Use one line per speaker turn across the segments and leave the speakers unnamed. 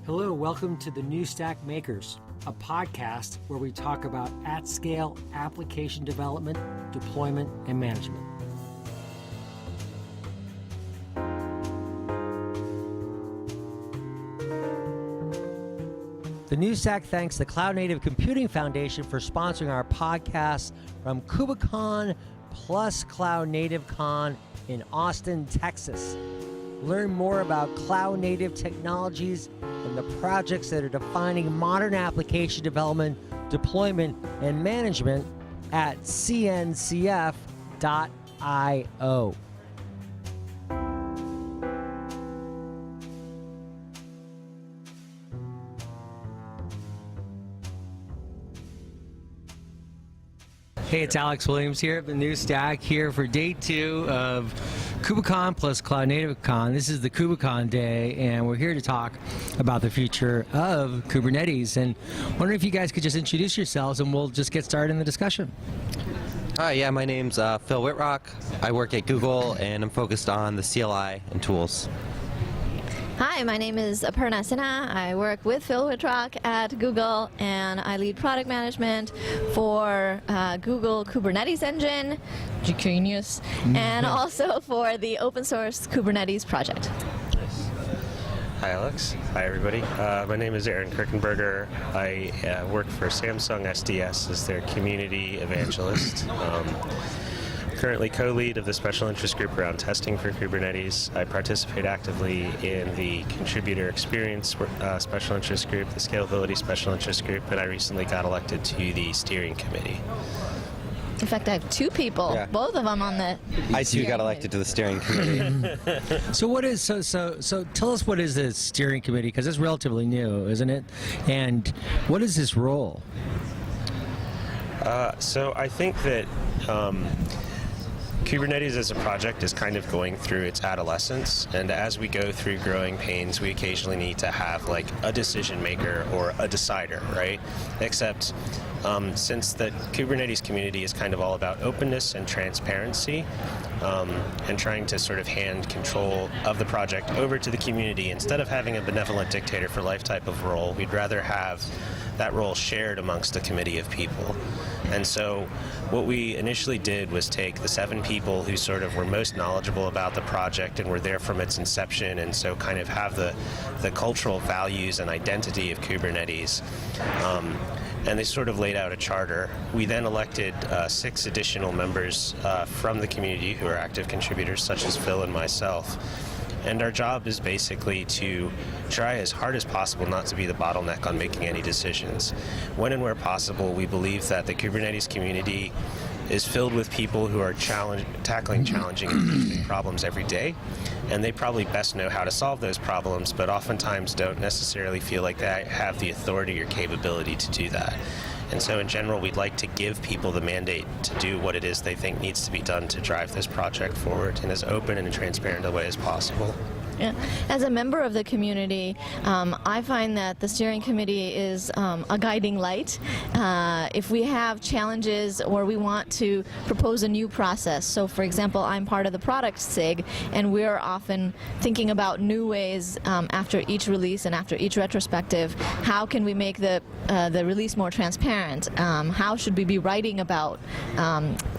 Hello, welcome to the New Stack Makers, a podcast where we talk about at-scale application development, deployment, and management. The New Stack thanks the Cloud Native Computing Foundation for sponsoring our podcast from KubeCon plus CloudNativeCon in Austin, Texas. Learn more about cloud native technologies and the projects that are defining modern application development, deployment, and management at cncf.io. Hey, it's Alex Williams here at the New Stack, here for day 2 of KubeCon plus CloudNativeCon. This is the KubeCon day, and we're here to talk about the future of Kubernetes. And wondering if you guys could just introduce yourselves, and we'll just get started in the discussion.
Hi, yeah, my name's Phil Wittrock. I work at Google, and I'm focused on the CLI and tools.
Hi, my name is Aparna Sinha. I work with Phil Wittrock at Google, and I lead product management for Google Kubernetes Engine, genius, and also for the open source Kubernetes project.
Hi, Alex. Hi, everybody. My name is Crickenberger. I work for Samsung SDS as their community evangelist. Currently co-lead of the special interest group around testing for Kubernetes. I participate actively in the contributor experience special interest group, the scalability special interest group, and I recently got elected to the steering committee.
In fact, I have 2 people, both of them on the
I too got elected to the steering committee.
So what is so tell us, what is this steering committee, because it's relatively new, isn't it? And what is this role?
So I think that Kubernetes as a project is kind of going through its adolescence, and as we go through growing pains, we occasionally need to have like a decision maker or a decider, right? Except since the Kubernetes community is kind of all about openness and transparency, and trying to sort of hand control of the project over to the community, instead of having a benevolent dictator for life type of role, we'd rather have that role shared amongst a committee of people. And so what we initially did was take the 7 people who sort of were most knowledgeable about the project and were there from its inception, and so kind of have the cultural values and identity of Kubernetes. And they sort of laid out a charter. We then elected 6 additional members from the community who are active contributors, such as Phil and myself. And our job is basically to try as hard as possible not to be the bottleneck on making any decisions. When and where possible, we believe that the Kubernetes community is filled with people who are tackling challenging and interesting problems every day, and they probably best know how to solve those problems, but oftentimes don't necessarily feel like they have the authority or capability to do that. And so in general, we'd like to give people the mandate to do what it is they think needs to be done to drive this project forward in as open and transparent a way as possible.
Yeah. As a member of the community, I find that the steering committee is a guiding light. If we have challenges or we want to propose a new process, so for example, I'm part of the product SIG, and we're often thinking about new ways after each release and after each retrospective. How can we make the release more transparent? How should we be writing about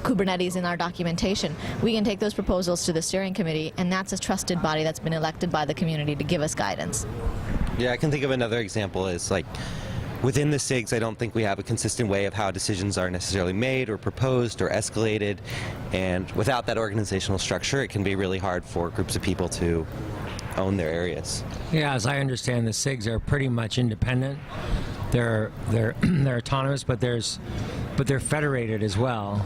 Kubernetes in our documentation? We can take those proposals to the steering committee, and that's a trusted body that's been elected by the community to give us guidance.
Yeah, I can think of another example is like within the SIGs, I don't think we have a consistent way of how decisions are necessarily made or proposed or escalated, and without that organizational structure, it can be really hard for groups of people to own their areas.
Yeah, as I understand, the SIGs are pretty much independent. They're autonomous, but they're federated as well.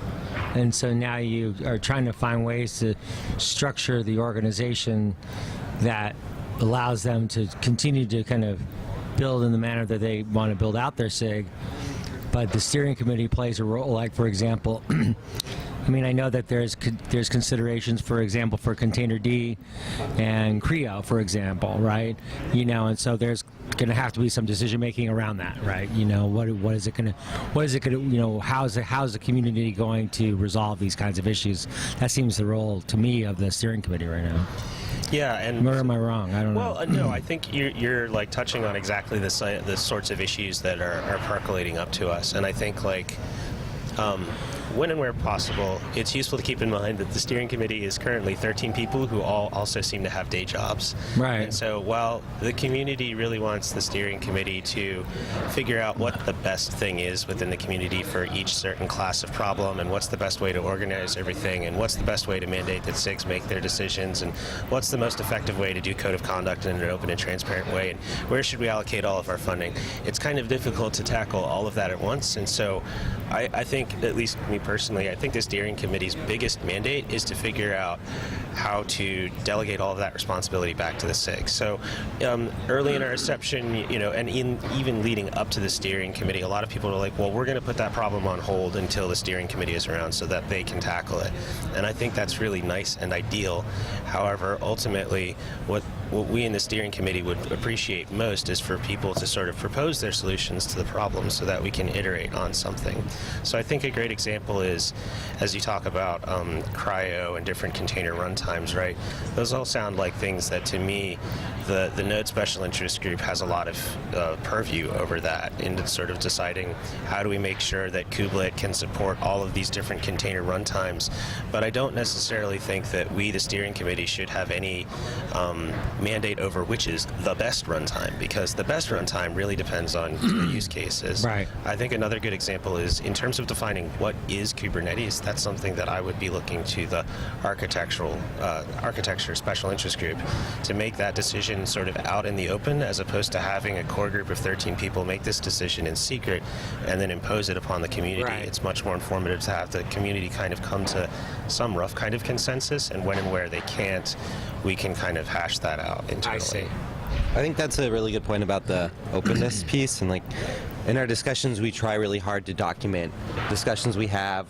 And so now you are trying to find ways to structure the organization that allows them to continue to kind of build in the manner that they want to build out their SIG. But the steering committee plays a role, like, for example, I mean, I know that there's considerations, for example, for Containerd and Creo, for example, right? You know, and so there's going to have to be some decision making around that, right? You know, what is it going to, you know, how's the community going to resolve these kinds of issues? That seems the role to me of the steering committee right now.
Yeah, and
Or am I wrong? I don't know.
well, no, I think you're like touching on exactly the sorts of issues that are percolating up to us, and I think like. When and where possible, it's useful to keep in mind that the steering committee is currently 13 people who all also seem to have day jobs.
Right.
And so while the community really wants the steering committee to figure out what the best thing is within the community for each certain class of problem, and what's the best way to organize everything, and what's the best way to mandate that SIGs make their decisions, and what's the most effective way to do code of conduct in an open and transparent way, and where should we allocate all of our funding, it's kind of difficult to tackle all of that at once. And so I think, at least me personally, I think the steering committee's biggest mandate is to figure out how to delegate all of that responsibility back to the SIG. So early in our reception, and even leading up to the steering committee, a lot of people are like, well, we're going to put that problem on hold until the steering committee is around so that they can tackle it. And I think that's really nice and ideal. However, ultimately, what we in the steering committee would appreciate most is for people to sort of propose their solutions to the problem so that we can iterate on something. So I think a great example is, as you talk about cryo and different container runtimes, right? Those all sound like things that, to me, the Node Special Interest Group has a lot of purview over that into sort of deciding how do we make sure that kubelet can support all of these different container runtimes. But I don't necessarily think that we, the steering committee, should have any mandate over which is the best runtime, because the best runtime really depends on the use cases.
Right.
I think another good example is in terms of defining what is Kubernetes. That's something that I would be looking to the architecture special interest group to make that decision sort of out in the open, as opposed to having a core group of 13 people make this decision in secret and then impose it upon the community.
Right.
It's much more informative to have the community kind of come to some rough kind of consensus, and when and where they can't, we can kind of hash that out internally.
I see.
I think that's a really good point about the openness piece, and like in our discussions we try really hard to document discussions we have,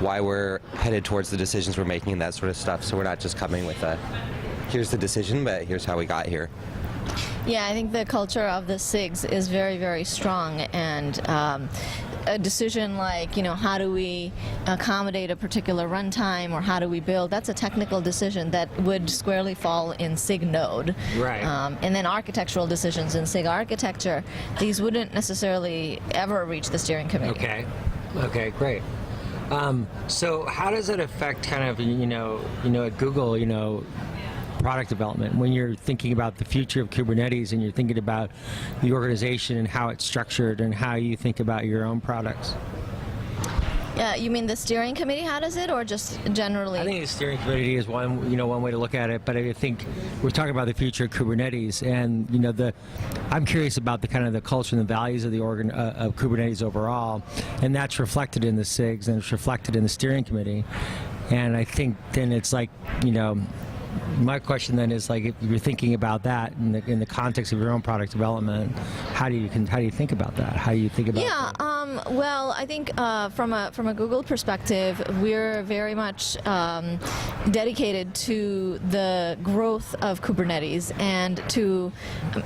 why we're headed towards the decisions we're making and that sort of stuff, so we're not just coming with a here's the decision but here's how we got here.
Yeah, I think the culture of the SIGs is very, very strong, and a decision like, how do we accommodate a particular runtime, or how do we build, that's a technical decision that would squarely fall in SIG node.
Right.
And then architectural decisions in SIG architecture, these wouldn't necessarily ever reach the steering committee.
Okay, great. So how does it affect kind of, at Google, product development, when you're thinking about the future of Kubernetes and you're thinking about the organization and how it's structured and how you think about your own products?
Yeah, you mean the steering committee, how does it, or just generally?
I think the steering committee is one way to look at it, but I think we're talking about the future of Kubernetes, and I'm curious about the kind of the culture and the values of the of Kubernetes overall, and that's reflected in the SIGs and it's reflected in the steering committee, and I think then it's like, my question then is, like, if you're thinking about that in the context of your own product development, how do you think about that? How do you think about?
Yeah, well, I think from a Google perspective, we're very much dedicated to the growth of Kubernetes and to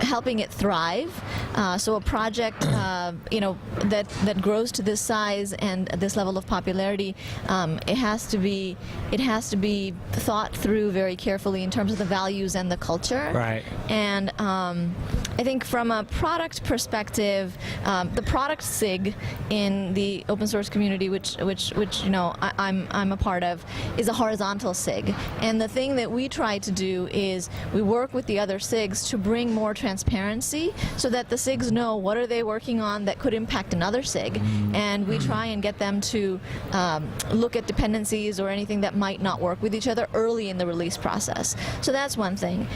helping it thrive. So a project, that grows to this size and this level of popularity, it has to be thought through very carefully in terms of the values and the culture.
Right.
And I think from a product perspective, the product SIG in the open source community, which I'm a part of, is a horizontal SIG. And the thing that we try to do is we work with the other SIGs to bring more transparency so that the SIGs know what are they working on that could impact another SIG. And we try and get them to look at dependencies or anything that might not work with each other early in the release process. So that's one thing.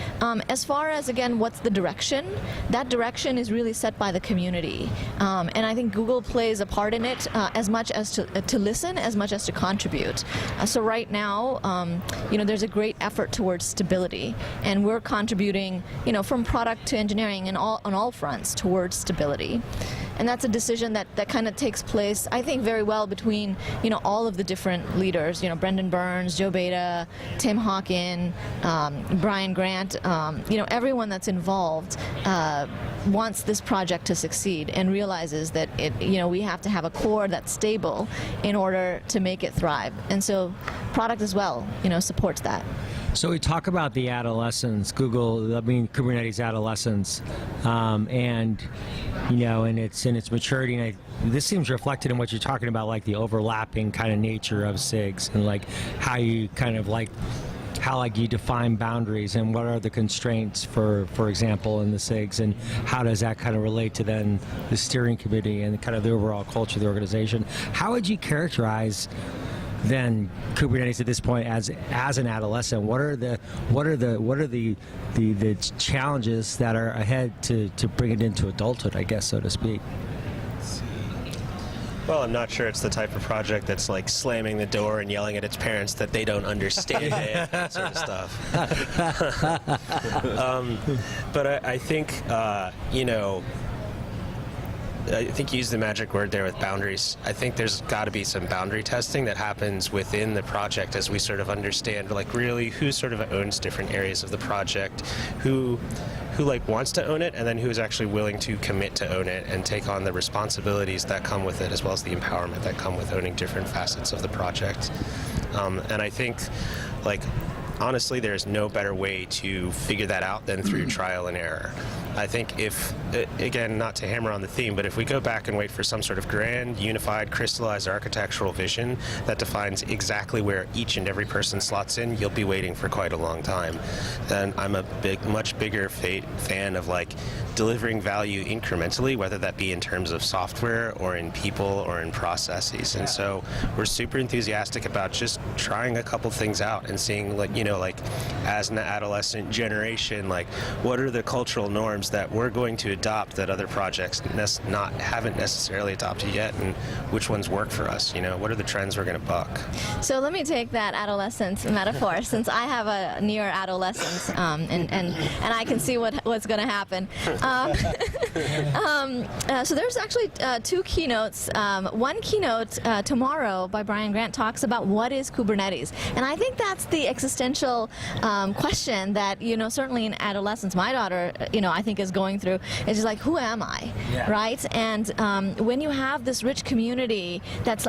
As far as, again, what's the direction? That direction is really set by the community. And I think Google plays a part in it as much as to listen, as much as to contribute. So right now, there's a great effort towards stability. And we're contributing, from product to engineering and on all fronts towards stability. And that's a decision that kind of takes place, I think, very well between, all of the different leaders, Brendan Burns, Joe Beda, Tim Hawkin, Brian Grant, everyone that's involved wants this project to succeed and realizes that we have to have a core that's stable in order to make it thrive. And so product as well, supports that.
So we talk about the adolescence, Kubernetes adolescence, and and its maturity. And this seems reflected in what you're talking about, like the overlapping kind of nature of SIGs, and like how you kind of how you define boundaries and what are the constraints, for example, in the SIGs, and how does that kind of relate to then the steering committee and kind of the overall culture of the organization. How would you characterize then Kubernetes at this point as an adolescent? What are the challenges that are ahead to bring it into adulthood, I guess, so to speak?
Well, I'm not sure it's the type of project that's like slamming the door and yelling at its parents that they don't understand it, that sort of stuff. But I think, I think you used the magic word there with boundaries. I think there's got to be some boundary testing that happens within the project as we sort of understand, like, really who sort of owns different areas of the project, who like wants to own it, and then who is actually willing to commit to own it and take on the responsibilities that come with it, as well as the empowerment that come with owning different facets of the project. And I think, like, honestly, there's no better way to figure that out than through trial and error. I think if, again, not to hammer on the theme, but if we go back and wait for some sort of grand, unified, crystallized architectural vision that defines exactly where each and every person slots in, you'll be waiting for quite a long time. And I'm a much bigger fan of, like, delivering value incrementally, whether that be in terms of software or in people or in processes. And so we're super enthusiastic about just trying a couple things out and seeing, like, as an adolescent generation, like, what are the cultural norms that we're going to adopt that other projects haven't necessarily adopted yet, and which ones work for us? What are the trends we're going to buck?
So let me take that adolescence metaphor, since I have a near adolescence, and I can see what's going to happen. So there's actually two keynotes. One keynote tomorrow by Brian Grant talks about what is Kubernetes, and I think that's the existential question that certainly in adolescence, my daughter, I think is going through. It's just like, who am I, right? And when you have this rich community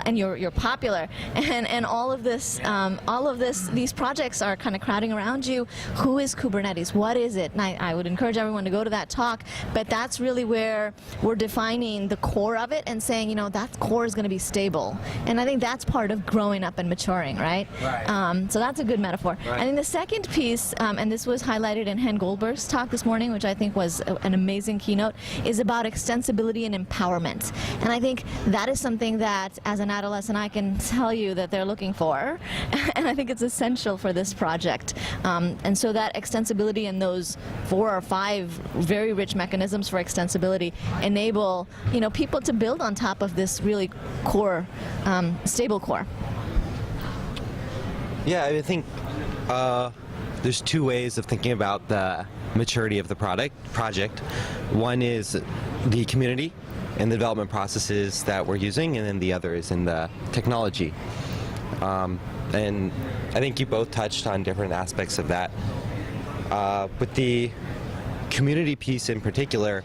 and you're popular, and all of this, these projects are kind of crowding around you. Who is Kubernetes? What is it? And I would encourage everyone to go to that talk. But that's really where we're defining the core of it and saying, that core is going to be stable. And I think that's part of growing up and maturing, right? So that's a good metaphor. Right. I think the second piece, and this was highlighted in Hen Goldberg's talk this morning, which I think was an amazing keynote, is about extensibility and empowerment. And I think that is something that, as an adolescent, I can tell you that they're looking for. And I think it's essential for this project. And so that extensibility and those 4 or 5 very rich mechanisms for extensibility enable people to build on top of this really core, stable core.
Yeah, I think there's 2 ways of thinking about the maturity of the project. One is the community and the development processes that we're using, and then the other is in the technology. And I think you both touched on different aspects of that. With the community piece in particular,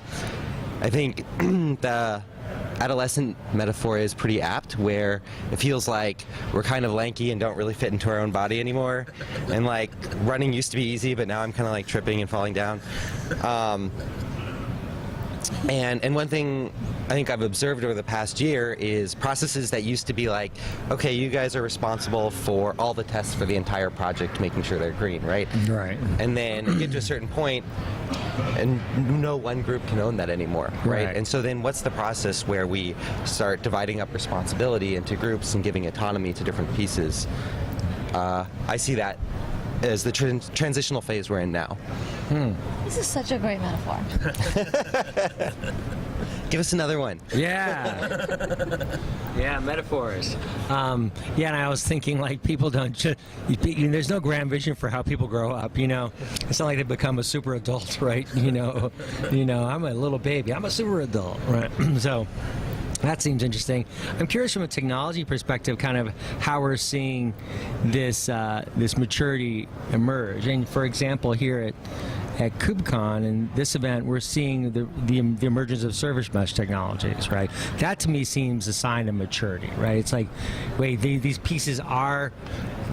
I think the adolescent metaphor is pretty apt, where it feels like we're kind of lanky and don't really fit into our own body anymore, and like running used to be easy, but now I'm kind of like tripping and falling down. And one thing I think I've observed over the past year is processes that used to be like, okay, you guys are responsible for all the tests for the entire project, making sure they're green, right?
Right.
And then you get to a certain point, and no one group can own that anymore, right? And so then what's the process where we start dividing up responsibility into groups and giving autonomy to different pieces? I see that as the transitional phase we're in now.
This is such a great metaphor.
Give us another one.
Yeah. Yeah, metaphors. And I was thinking, like, people don't there's no grand vision for how people grow up, It's not like they become a super adult, right? I'm a little baby. I'm a super adult, right? So that seems interesting. I'm curious from a technology perspective, kind of how we're seeing this maturity emerge. And for example, here at KubeCon and this event, we're seeing the emergence of service mesh technologies, right? That to me seems a sign of maturity, right? It's like, wait, these pieces are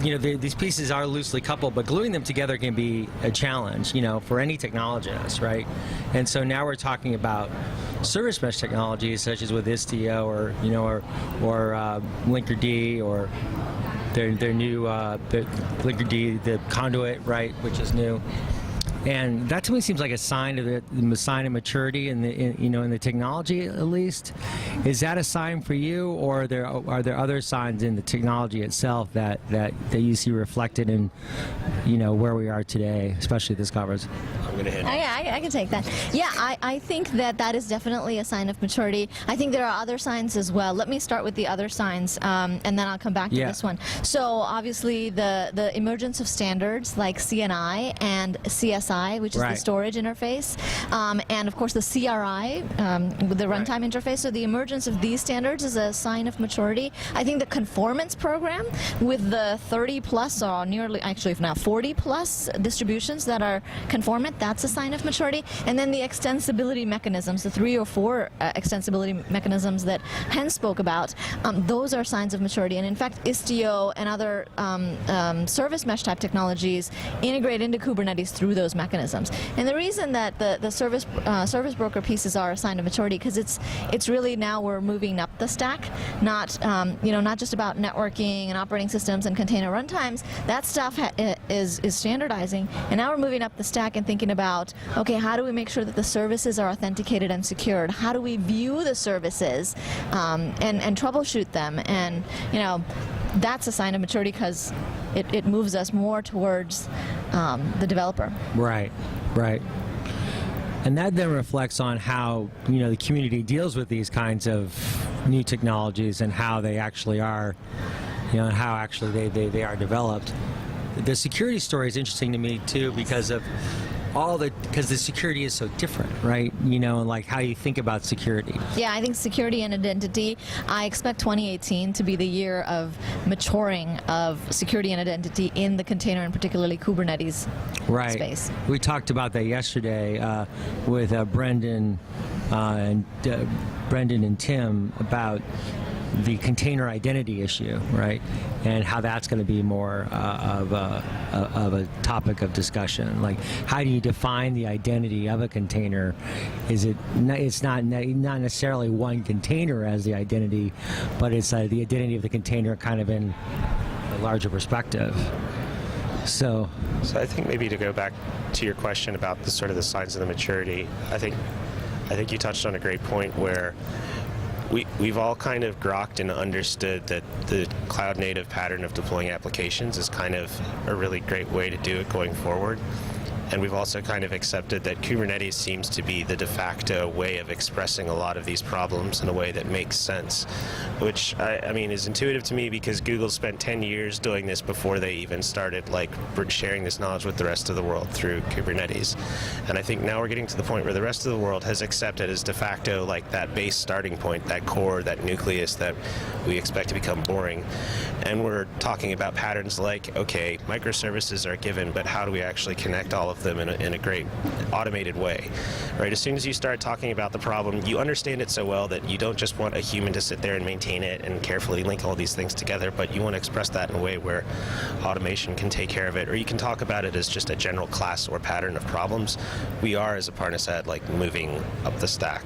these pieces are loosely coupled, but gluing them together can be a challenge, for any technologist, right? And so now we're talking about service mesh technologies such as with Istio or Linkerd or their new the Linkerd, the conduit, right, which is new. And that to me seems like a sign of maturity in the technology, at least. Is that a sign for you, or are there other signs in the technology itself that you see reflected in where we are today, especially this conference?
I'm going to hit.
I can take that. Yeah, I think that is definitely a sign of maturity. I think there are other signs as well. Let me start with the other signs, and then I'll come back to this one. So obviously the emergence of standards like CNI and CSI, which is the storage interface, and of course the CRI, with the runtime interface. So the emergence of these standards is a sign of maturity. I think the conformance program with the 30 plus or nearly, actually now 40 plus distributions that are conformant, that's a sign of maturity. And then the extensibility mechanisms, the 3 or 4 extensibility mechanisms that Hen spoke about, those are signs of maturity. And in fact, Istio and other service mesh type technologies integrate into Kubernetes through those mechanisms. And the reason that the service broker pieces are a sign of maturity, because it's really now we're moving up the stack, not not just about networking and operating systems and container runtimes. That stuff is standardizing, and now we're moving up the stack and thinking about, okay, how do we make sure that the services are authenticated and secured? How do we view the services and troubleshoot them? And that's a sign of maturity because it moves us more towards the developer.
Right. And that then reflects on how the community deals with these kinds of new technologies and how they actually are, and how actually they are developed. The security story is interesting to me too because the security is so different, right? Like how you think about security.
Yeah, I think security and identity, I expect 2018 to be the year of maturing of security and identity in the container and particularly Kubernetes space.
We talked about that yesterday with Brendan and Tim about the container identity issue, right? And how that's going to be more of a topic of discussion. Like, how do you define the identity of a container? It's not necessarily one container as the identity, but it's the identity of the container kind of in a larger perspective. So
I think maybe to go back to your question about the sort of the signs of the maturity, I think you touched on a great point where we've all kind of grokked and understood that the cloud native pattern of deploying applications is kind of a really great way to do it going forward. And we've also kind of accepted that Kubernetes seems to be the de facto way of expressing a lot of these problems in a way that makes sense, which I mean is intuitive to me because Google spent 10 years doing this before they even started sharing this knowledge with the rest of the world through Kubernetes. And I think now we're getting to the point where the rest of the world has accepted as de facto that base starting point, that core, that nucleus that we expect to become boring. And we're talking about patterns like, okay, microservices are given, but how do we actually connect all of them in a great automated way, right? As soon as you start talking about the problem, you understand it so well that you don't just want a human to sit there and maintain it and carefully link all these things together, but you want to express that in a way where automation can take care of it, or you can talk about it as just a general class or pattern of problems. We are, as Aparna said, moving up the stack.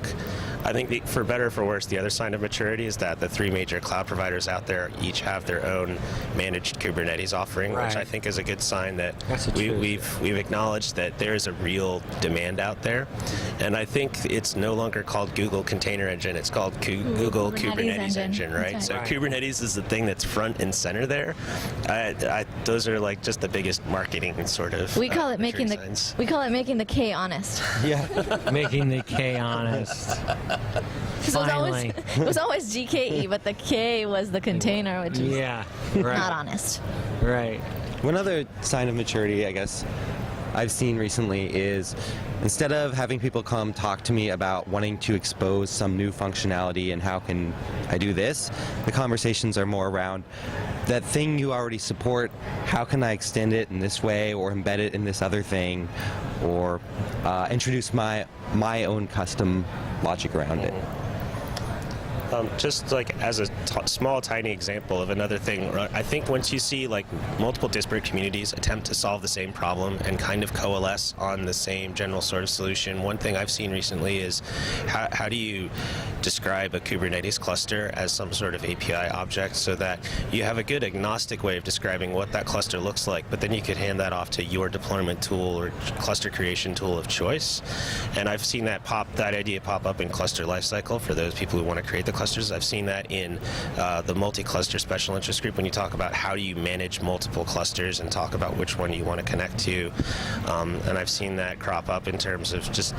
I think for better or for worse, the other sign of maturity is that the 3 major cloud providers out there each have their own managed Kubernetes offering, which I think is a good sign that we've acknowledged that there is a real demand out there. And I think it's no longer called Google Container Engine, it's called Google Kubernetes Engine, right? So Kubernetes is the thing that's front and center there. Those are just the biggest marketing sort of
we call it making the K honest.
Yeah, making the K honest.
It was always GKE, but the K was the container, which is not honest.
Right.
One other sign of maturity, I guess, I've seen recently is instead of having people come talk to me about wanting to expose some new functionality and how can I do this, the conversations are more around that thing you already support, how can I extend it in this way or embed it in this other thing or introduce my own custom logic around it.
Just like as a small, tiny example of another thing, I think once you see like multiple disparate communities attempt to solve the same problem and kind of coalesce on the same general sort of solution, one thing I've seen recently is how do you describe a Kubernetes cluster as some sort of API object so that you have a good agnostic way of describing what that cluster looks like, but then you could hand that off to your deployment tool or cluster creation tool of choice. And I've seen that idea pop up in cluster lifecycle for those people who want to create the clusters. I've seen that in the multi-cluster special interest group when you talk about how do you manage multiple clusters and talk about which one you want to connect to. And I've seen that crop up in terms of just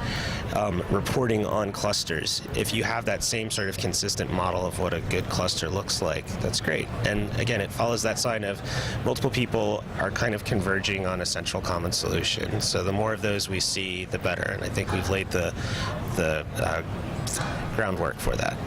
reporting on clusters. If you have that same sort of consistent model of what a good cluster looks like, that's great. And again, it follows that sign of multiple people are kind of converging on a central common solution. So the more of those we see, the better. And I think we've laid the groundwork for that.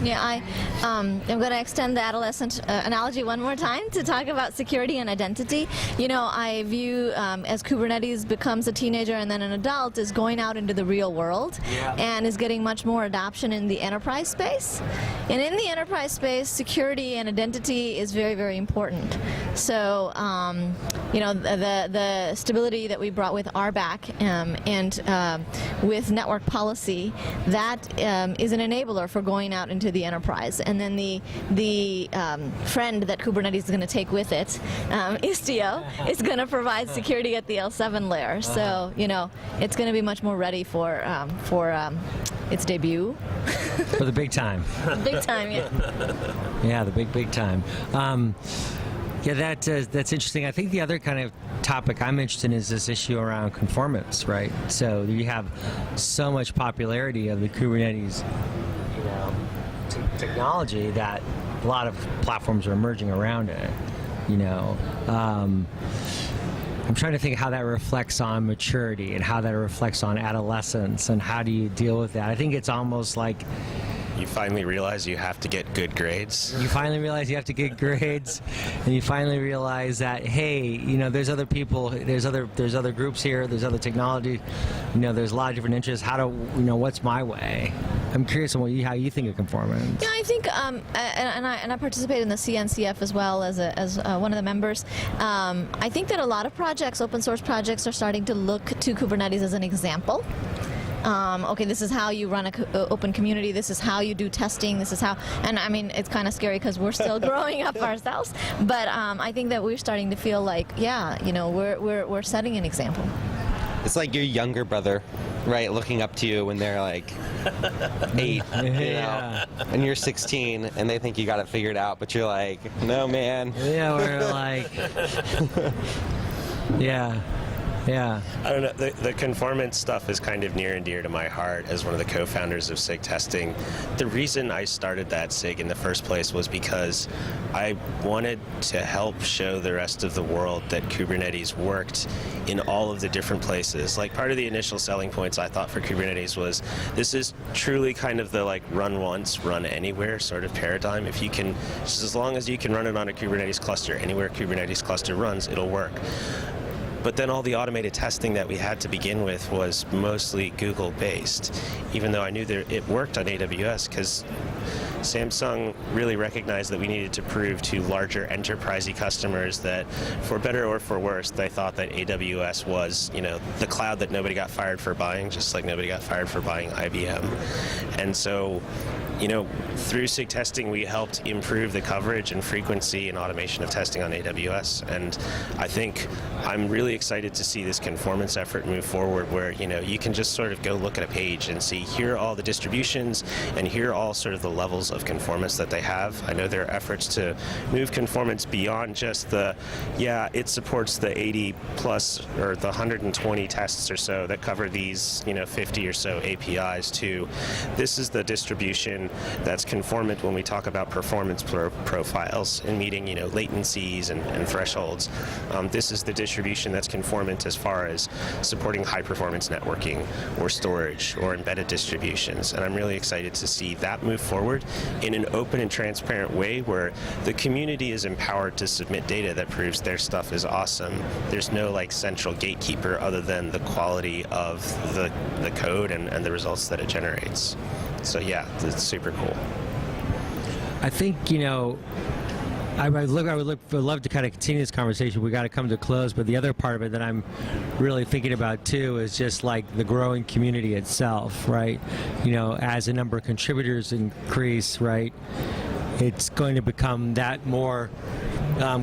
Yeah, I'm going to extend the adolescent analogy one more time to talk about security and identity. You know, I view as Kubernetes becomes a teenager and then an adult is going out into the real world and is getting much more adoption in the enterprise space. And in the enterprise space, security and identity is very, very important. So, you know, the stability that we brought with RBAC and with network policy, that is an enabler for going out into the enterprise. And then the friend that Kubernetes is going to take with it, Istio, is going to provide security at the L7 layer. So, you know, it's going to be much more ready for its debut.
For the big time.
Big time, yeah.
Yeah, the big time. Yeah, that's interesting. I think the other kind of topic I'm interested in is this issue around conformance, right? So you have so much popularity of the Kubernetes, you know, technology that a lot of platforms are emerging around it. You know, I'm trying to think how that reflects on maturity and how that reflects on adolescence and how do you deal with that. I think it's almost like
you finally realize you have to get good grades.
You finally realize you have to get grades, and you finally realize that, hey, you know, there's other people, there's other groups here, there's other technology, you know, there's a lot of different interests. How do, you know, what's my way? I'm curious on how you think of conformance.
Yeah, I think, and I participate in the CNCF as well as one of the members. I think that a lot of projects, open source projects, are starting to look to Kubernetes as an example. Okay, this is how you run an open community, this is how you do testing, this is how, and I mean, it's kind of scary because we're still growing up ourselves, but I think that we're starting to feel like, yeah, you know, we're setting an example.
It's like your younger brother, right, looking up to you when they're like 8, you know, and you're 16, and they think you got it figured out, but you're like, no, man.
Yeah, we're like, yeah. Yeah.
I don't know. The conformance stuff is kind of near and dear to my heart as one of the co-founders of SIG testing. The reason I started that SIG in the first place was because I wanted to help show the rest of the world that Kubernetes worked in all of the different places. Like, part of the initial selling points I thought for Kubernetes was this is truly kind of the like run once, run anywhere sort of paradigm. If you can, just as long as you can run it on a Kubernetes cluster, anywhere Kubernetes cluster runs, it'll work. But then all the automated testing that we had to begin with was mostly Google-based, even though I knew that it worked on AWS, because Samsung really recognized that we needed to prove to larger enterprisey customers that, for better or for worse, they thought that AWS was, you know, the cloud that nobody got fired for buying, just like nobody got fired for buying IBM. And so, you know, through SIG testing, we helped improve the coverage and frequency and automation of testing on AWS. And I think I'm really excited to see this conformance effort move forward where, you know, you can just sort of go look at a page and see here are all the distributions and here are all sort of the levels of conformance that they have. I know there are efforts to move conformance beyond just the, yeah, it supports the 80 plus or the 120 tests or so that cover these, you know, 50 or so APIs to this is the distribution that's conformant when we talk about performance profiles and meeting, you know, latencies and thresholds. This is the distribution that's conformant as far as supporting high performance networking or storage or embedded distributions. And I'm really excited to see that move forward in an open and transparent way where the community is empowered to submit data that proves their stuff is awesome. There's no like central gatekeeper other than the quality of the code and the results that it generates. So yeah, it's super cool.
I think, I would love to kind of continue this conversation. We got to come to a close, but the other part of it that I'm really thinking about too is just like the growing community itself, right? As the number of contributors increase, right, it's going to become that more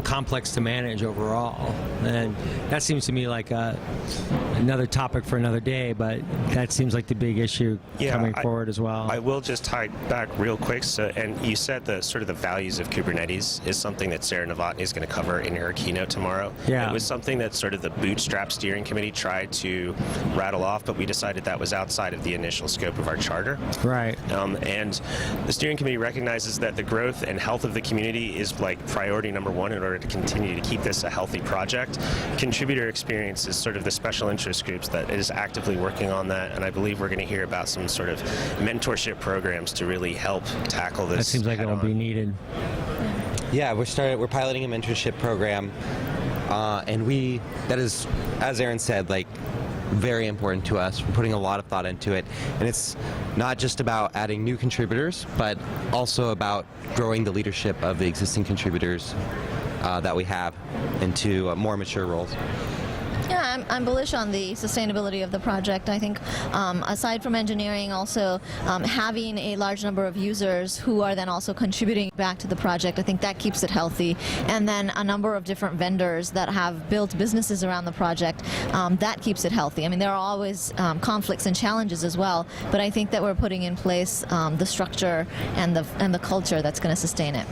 complex to manage overall, and that seems to me like another topic for another day, but that seems like the big issue coming forward as well.
I will just tie back real quick. So, and you said the sort of the values of Kubernetes is something that Sarah Novotny is going to cover in her keynote tomorrow.
Yeah.
It was something that sort of the Bootstrap Steering Committee tried to rattle off, but we decided that was outside of the initial scope of our charter.
Right.
And the steering committee recognizes that the growth and health of the community is like priority number one in order to continue to keep this a healthy project. Contributor experience is sort of the special interest groups that is actively working on that, and I believe we're going to hear about some sort of mentorship programs to really help tackle this.
That seems like it'll be needed.
Yeah, we're piloting a mentorship program, and that is, as Aaron said, like very important to us. We're putting a lot of thought into it, and it's not just about adding new contributors, but also about growing the leadership of the existing contributors that we have into more mature roles.
Yeah, I'm bullish on the sustainability of the project. I think aside from engineering, also having a large number of users who are then also contributing back to the project, I think that keeps it healthy. And then a number of different vendors that have built businesses around the project, that keeps it healthy. I mean, there are always conflicts and challenges as well, but I think that we're putting in place the structure and the culture that's going to sustain it.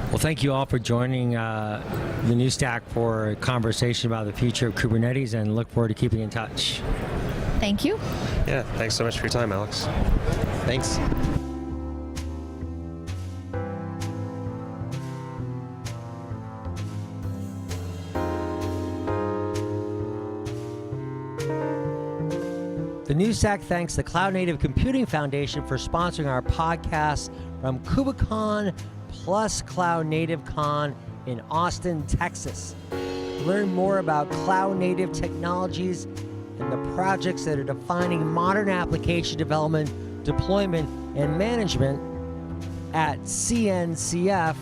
Well, thank you all for joining the New Stack for a conversation about the future of Kubernetes, and look forward to keeping in touch.
Thank you.
Yeah, thanks so much for your time, Alex.
Thanks.
The New Stack thanks the Cloud Native Computing Foundation for sponsoring our podcast from KubeCon plus CloudNativeCon in Austin, Texas. To learn more about cloud native technologies and the projects that are defining modern application development, deployment, and management at cncf.io.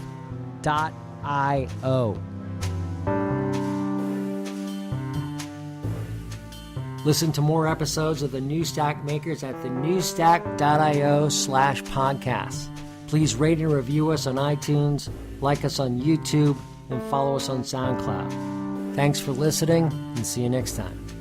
Listen to more episodes of the New Stack Makers at thenewstack.io/podcast. Please rate and review us on iTunes, like us on YouTube, and follow us on SoundCloud. Thanks for listening, and see you next time.